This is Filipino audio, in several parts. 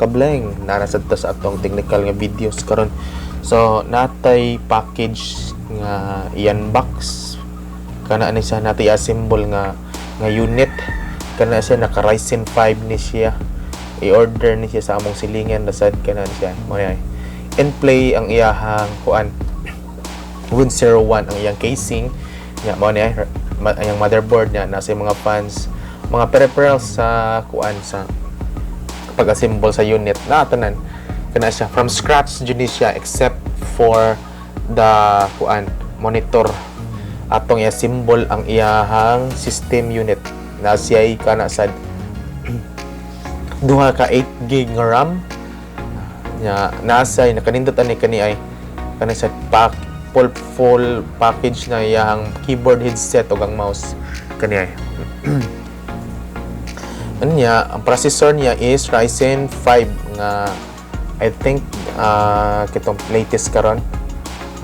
kableng narasad ta sa atong technical nga videos karon. So natay package nga iyan box kana ani siya natay assemble nga unit kana siya naka Ryzen 5 ni siya. I-order ni siya sa among silingan nasad kana siya mo in play ang iyahang kuan Win 01 ang iyang casing nya mo ni ang motherboard niya nasa mga fans mga peripherals sa kuan sa pag-assemble sa unit na tanan kana siya from scratch jud siya except for the kuan monitor atong i-assemble ang iyahang system unit na siya kana sad duha ka 8 gig nga RAM nya nasa nakanindot ani kani ay kana sa full package na iyang keyboard headset ug ang mouse kani ay anya ang processor niya is Ryzen 5 nga I think kitong latest karon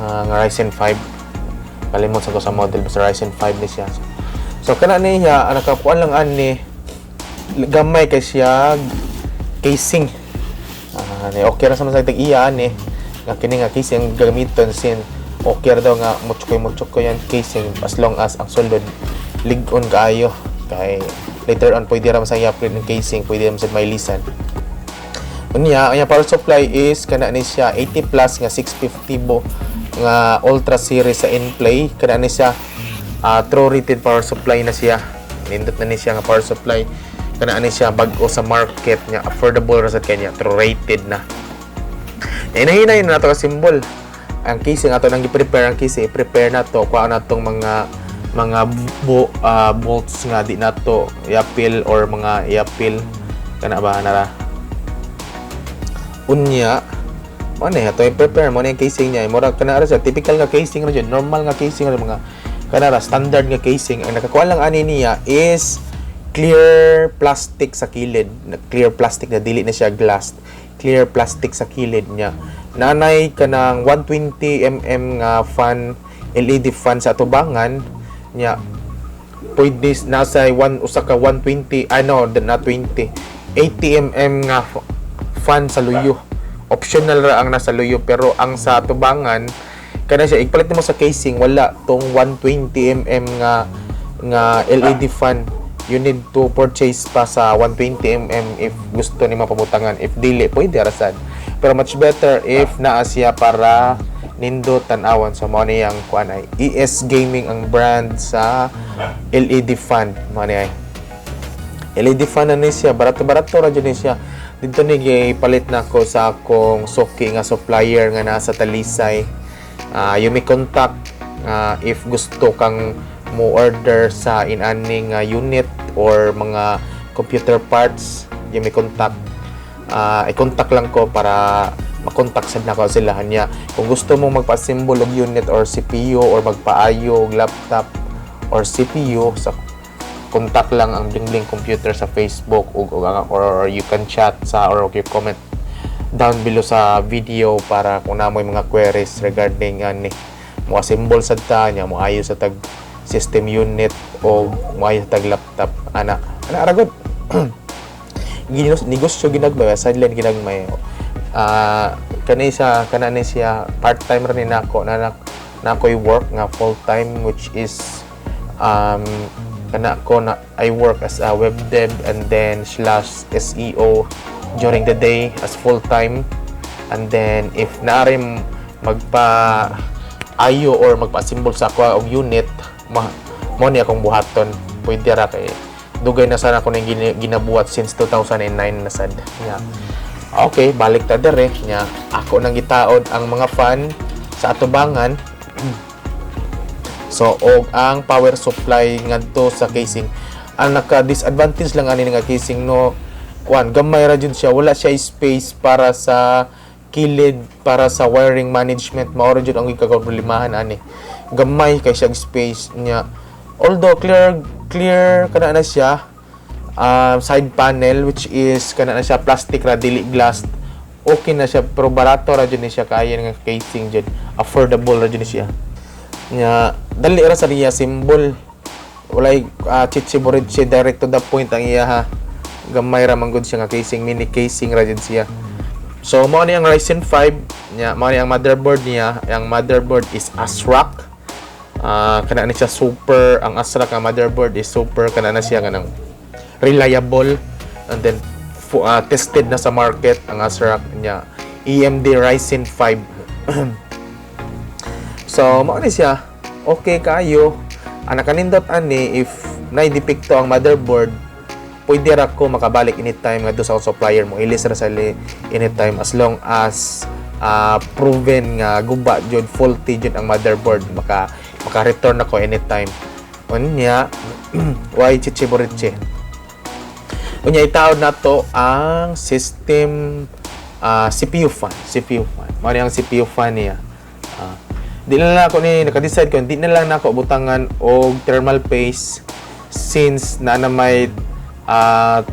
nga Ryzen 5 kalimot ko sa model basta Ryzen 5 ni siya. So kana niya nakakuan lang ani gamay kay siya casing okay ra sa masag iya ani nga kini nga casing gamiton sin okay ra daw nga muchoy yan casing as long as ang sulod lig-on kaayo kay later on pwede ra masang i-upgrade ng casing pwede ra masag may lisan. Unya ang power supply is kana ni siya 80 plus nga 650 bo nga ultra series sa in-play kana ni siya true rated power supply na siya nindot na ni siya nga power supply kana ani siya bag-o sa market niya affordable ra sad kanya true rated na hinahinay na nato ka symbol ang casing ato nang gi-prepare ang casing i-prepare nato kuha natong mga bolts nga di nato i-appeal or mga i-appeal kana ba nara unya mo ni ato i-prepare mo ni ang casing niya mura kana ra sa typical nga casing ra jud normal nga casing ra mga kana ra standard nga casing ang nakakuha lang ani niya is clear plastic sa kilid clear plastic na dili na siya glass clear plastic sa kilid niya nanay kanang 120mm nga fan LED fan sa tubangan niya pwede nasa usa ka 120 na 20 80mm nga fan sa luyo optional ra ang nasa luyo pero ang sa tubangan kana siya ipalit mo sa casing wala tong 120mm nga LED fan you need to purchase pa sa 120mm if gusto ni mapabutangan if dili pwede rasad pero much better if naa siya para nindot tan-awan sa mo niyang kuan ay ES Gaming ang brand sa LED fan mo ni ay LED fan na ni siya barato ra jud ni siya dito ni gipalit nako sa akong suki nga supplier nga nasa Talisay you may contact if gusto kang mo order sa inaning unit or mga computer parts you may contact i-contact lang ko para makontak sad nako sila niya kung gusto mong magpa-assemble og unit or CPU or magpaayo og laptop or CPU sa contact lang ang Bling Computer sa Facebook or you can chat sa or you comment down below sa video para kung namoy mga queries regarding ani mo assemble sad ta nya mo ayo sa tag system unit o may tag laptop ana aragod negosyo ginagmay sideline ginagmay kana ni siya part time ra ni nako nako'y work nga full time which is kana ko na I work as a web dev and then / SEO during the day as full time and then if naarim magpa ayo or magpa-assemble sa ako og unit mo ni akong buhaton pwede ra kay dugay na sana ko ning ginabuhat since 2009 na sad nya okay balik ta dire nya ako nang gitaod ang mga fan sa atubangan so og ang power supply ngadto sa casing ang naka disadvantage lang ani nga casing no kuan gamay ra jud siya wala siya space para sa kilid para sa wiring management mao ra jud ang gikaproblemahan ani gamay kay siya space niya although clear kana na siya side panel which is kana na siya plastic ra dili glass okay na siya pero barato ra jud ni siya kaya nga casing jud affordable ra jud ni siya nya dali ra sa niya symbol walay chichiburit siya direct to the point ang iya ha gamay ra man gud siya nga casing, mini casing ra jud siya. So mao ni ang Ryzen 5 nya, mao ni ang motherboard niya. Ang motherboard is ASRock. Kana ni siya super, ang ASRock ang motherboard is super, kana na siya kanang reliable, and then tested na sa market ang ASRock niya, AMD Ryzen 5. So mao ni siya okay kayo. Ang nakanindot ani, if na-depekto ang motherboard, pwede ra ko makabalik anytime nga sa supplier mo, ilis ra sa anytime, as long as proven nga guba jud, faulty jud ang motherboard, maka-return ako anytime. Unya why chichiboriche. Unya itawod na to ang system CPU fan. Mao ni ang CPU fan niya. Di na lang ako ni naka-decide ko, di na lang nako butangan og thermal paste, since na may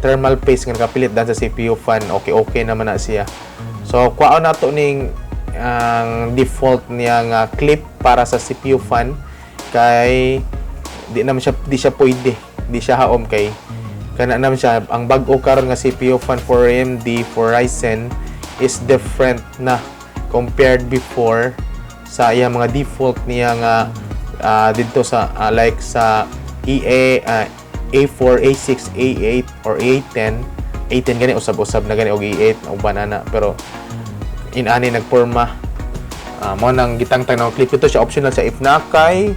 thermal paste nga nakapilit dan sa CPU fan. Okay naman na siya. So kuha na to ning ang default niya nga clip para sa CPU fan, kay di siya pwede, di siya haom kay kana naman siya. Ang bag-o karon nga CPU fan for AMD, for Ryzen is different na compared before sa iyang mga default niya nga dito sa like sa A4, A6, A8 or A10. A10 gani usab-usab na gani og A8 o banana, pero inani nagporma mo nang gitangtang na clip. Ito siya optional siya if nakay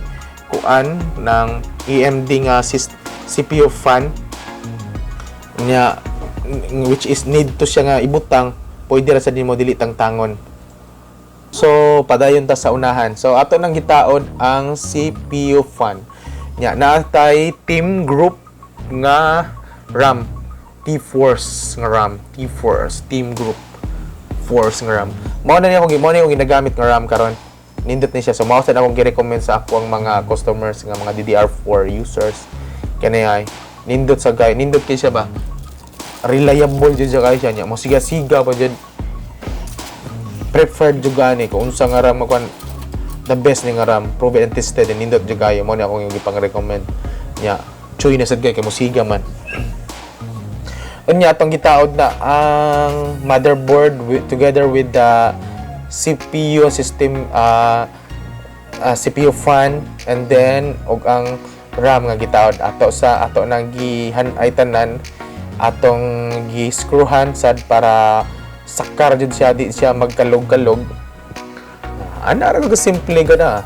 kuan ng AMD nga CPU fan niya, which is need to siya nga ibutang, pwede ra sa nimo dili tangon. So padayon ta sa unahan. So ato nang gitaod ang CPU fan nya, natay team group nga RAM, T-Force nga RAM, T-Force team group Force nga RAM. Mao na niya akong ginagamit nga RAM karon. Nindot ni siya. So mao sad akong gi-recommend sa ako ang mga customers nga mga DDR4 users. Kani ay nindot sa guy, nindot kay siya ba? Reliable jud siya kay siya nya. Mo siga-siga pa jud. Preferred jud gani kung unsa nga RAM makuan, the best ni nga RAM, proven and tested, and nindot jud kayo. Mo ni akong gipang-recommend nya. Choy na sad kay mo siga man. Unya atong gitaod na ang motherboard together with the CPU system, CPU fan, and then og ang RAM nga gitaod ato nang gihan-ay tanan, atong gi-screwhan sad para sakar jud siya, di siya magkalog-kalog. Ana ra ko simple gana.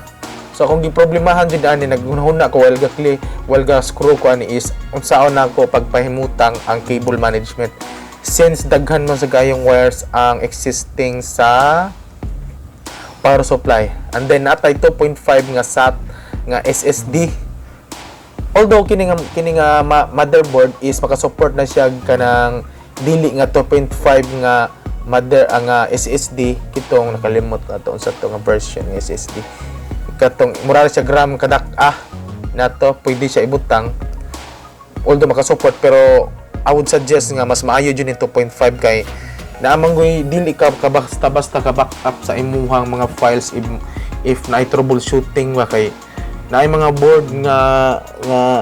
So kung giproblemahan jud ani, naghunahuna ko while ga screw ko ani is unsaon nako pagpahimutang ang cable management, since daghan man sa gayong wires ang existing sa power supply, and then natay 2.5 nga SAT nga SSD. Although kini nga motherboard is makasupport na siya kanang dili nga 2.5 nga SSD, kitong nakalimot ko ato sa nga version ng SSD. Katong mura siya gram kadak nato pwede siya ibutang, although makasupport, pero I would suggest nga mas maayo jud ni 2.5 kay naamang dili ka basta ka backup sa imuhang mga files if na troubleshooting ba, kay naay mga board nga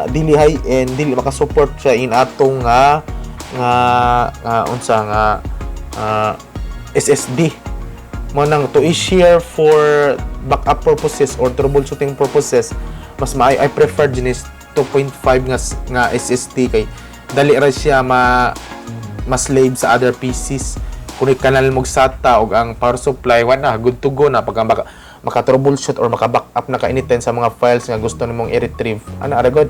dili high end, dili makasupport siya in atong nga unsa nga SSD mo nang to i-share for backup purposes or troubleshooting purposes. Mas I prefer jinis 2.5 nga SSD kay dali ra siya slave sa other PCs. Kung kanal mo SATA og ang power supply, wala good to go na pag maka-troubleshoot or maka-backup na kainitin sa mga files nga gusto nimong i-retrieve. Ana ara good.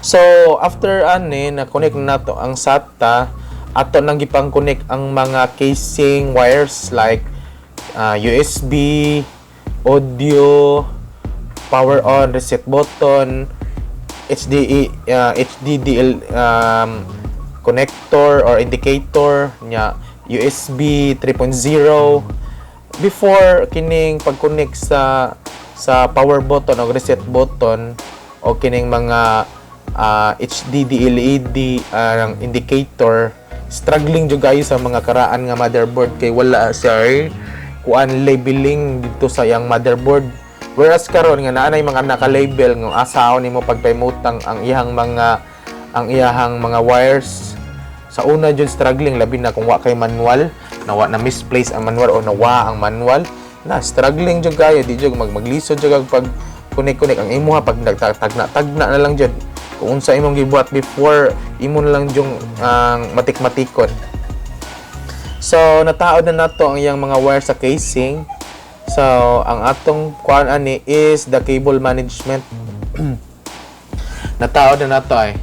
So after na connect na to ang SATA, ato nang gipang-connect ang mga casing wires like USB, audio, power on, reset button, HDDL connector or indicator nya, USB 3.0. Before kining pag-connect sa power button o reset button o kining mga HDD LED ang indicator, struggling jud kayo sa mga karaan nga motherboard kay wala siya kuan labeling dito sa yang motherboard. Whereas karon nga naanay mga naka-label nga asaon nimo pagpaymutang ang iyang mga ang iyahang mga wires. Sa una jud struggling labi na kung wa kay manual, nawa na misplace ang manual o nawa ang manual, na struggling jud kayo, di jud maglisod jud kag pag kunik-kunik ang imo pag nagtagna na lang jud. Kung unsa imong gibuhat before, imo na lang jung matik-matikon. So nataod na nato ang iyang mga wire sa casing. So ang atong kuan ani is the cable management. Nataod na nato ay.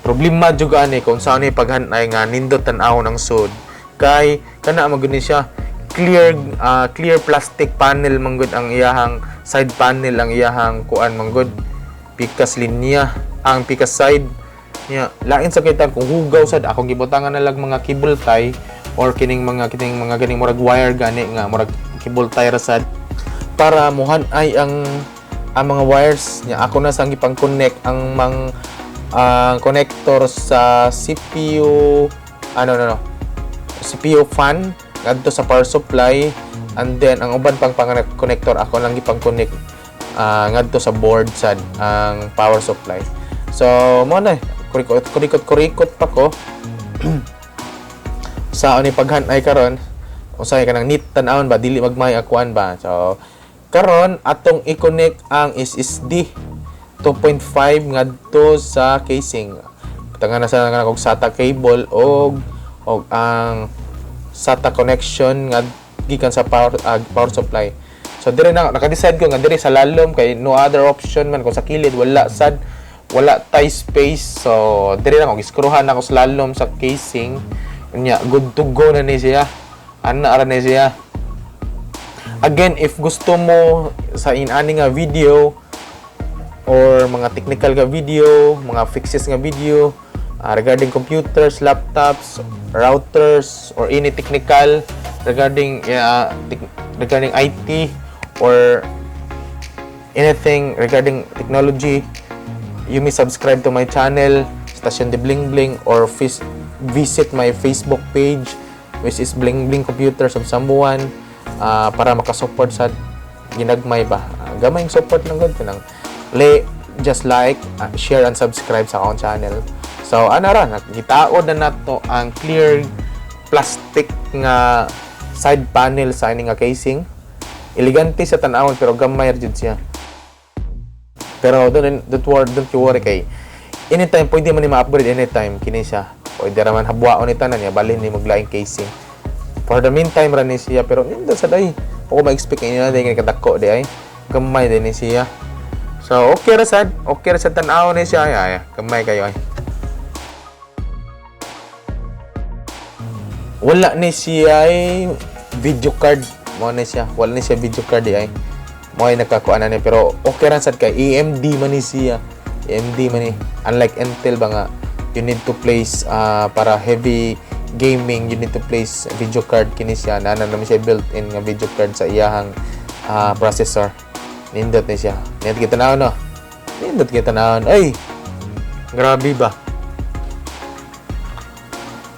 Problema jud ani kung saan ni paghanay nga nindot tan-aw ng sud. Kay kana maguni siya clear plastic panel manggod ang iyahang side panel, ang iyahang kuan manggod pikas linya ang pikas side niya. Lain sa kita kung hugaw sad akong gibutangan na lang mga cable tie or kining mga ganing murag wire gani nga murag cable tie ra sad para muhanay ang mga wires niya. Ako na sang gipang connect ang connector sa CPU CPU fan ngadto sa power supply, and then ang uban pang connector ako lang gipang connect ngadto sa board sad ang power supply. So mo na kurikot pa ko sa ani paghanay karon usahay kanang neat tan-awon ba dili magmay akuan ba. So karon atong i-connect ang SSD 2.5 ngadto sa casing. Tangan na sa kog SATA cable og ang SATA connection nga gikan sa power supply. So dire na naka-decide ko nga dire sa lalom kay no other option man kung sa kilid wala tie space. So dire na ko giskruhan ako sa lalom sa casing. Nya good to go na ni siya. Ana ara ni siya. Again, if gusto mo sa inani nga video or mga technical nga video, mga fixes nga video regarding computers, laptops, routers, or any technical regarding IT or anything regarding technology, you may subscribe to my channel, Stasyon de Bling Bling, or visit my Facebook page, which is Bling Bling Computers of Sambuan, para makasupport sa ginagmay ba. Gamayng support lang gud nang just like, share, and subscribe sa akong channel. So ana ra gitaod na nato ang clear plastic nga side panel sa ini nga casing. Elegante sa tan-awon pero gamay ra jud siya. Pero don't you worry kay anytime pwede man ni ma-upgrade anytime kini siya. Pwede ra man habwaon ni tanan niya balhin ni maglaing casing. For the meantime ra ni siya pero nindot sa day. Ako ma-expect niya na day kadako di ay. Gamay din ni siya. So okay ra sad tan-awon ni siya ay gamay kayo ay. Wala ni siya ay video card mo ni siya. Wala ni siya video card ay. Mo ay nakakuan na ni pero okay ra sad kay AMD man ni siya. AMD man ni. Unlike Intel ba nga you need to place para heavy gaming you need to place video card kini siya. Nana naman siya built-in nga video card sa iyahang processor. Nindot ni siya. Nindot kita naon no. Nindot kita naon. Ay. Grabe ba?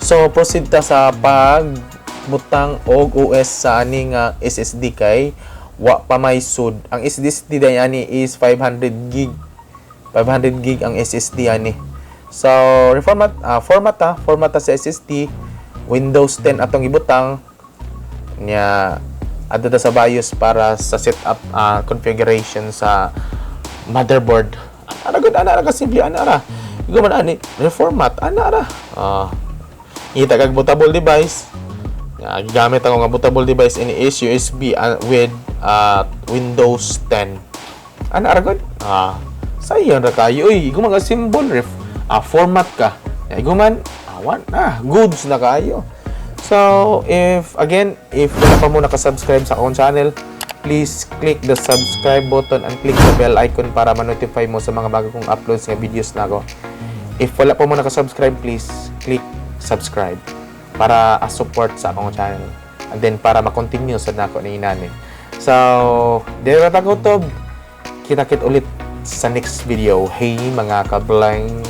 So proceed ta sa pagbutang og OS sa ani nga SSD kay wa pa may sud. Ang SSD day ani is 500 gig. 500 gig ang SSD ani. So format sa SSD Windows 10 atong ibutang nya adto ta sa BIOS para sa setup configuration sa motherboard. Ana ra simple ana ra. Igo man ani reformat ana ra. Itagag bootable device. Gamit ako nga bootable device ini is USB with Windows 10. Ana ra gud? Sayon ra kayo. Uy, igo mga symbol format ka. Igo man goods na kayo. So, if wala pa mo naka-subscribe sa akong channel, please click the subscribe button and click the bell icon para ma-notify mo sa mga bago kong uploads nga videos na ako. If wala pa mo naka-subscribe, please click subscribe para support sa akong channel and then para ma-continue sa nako ni inani. So dire ra ta kutob, kita-kit ulit sa next video. Hey mga kablang.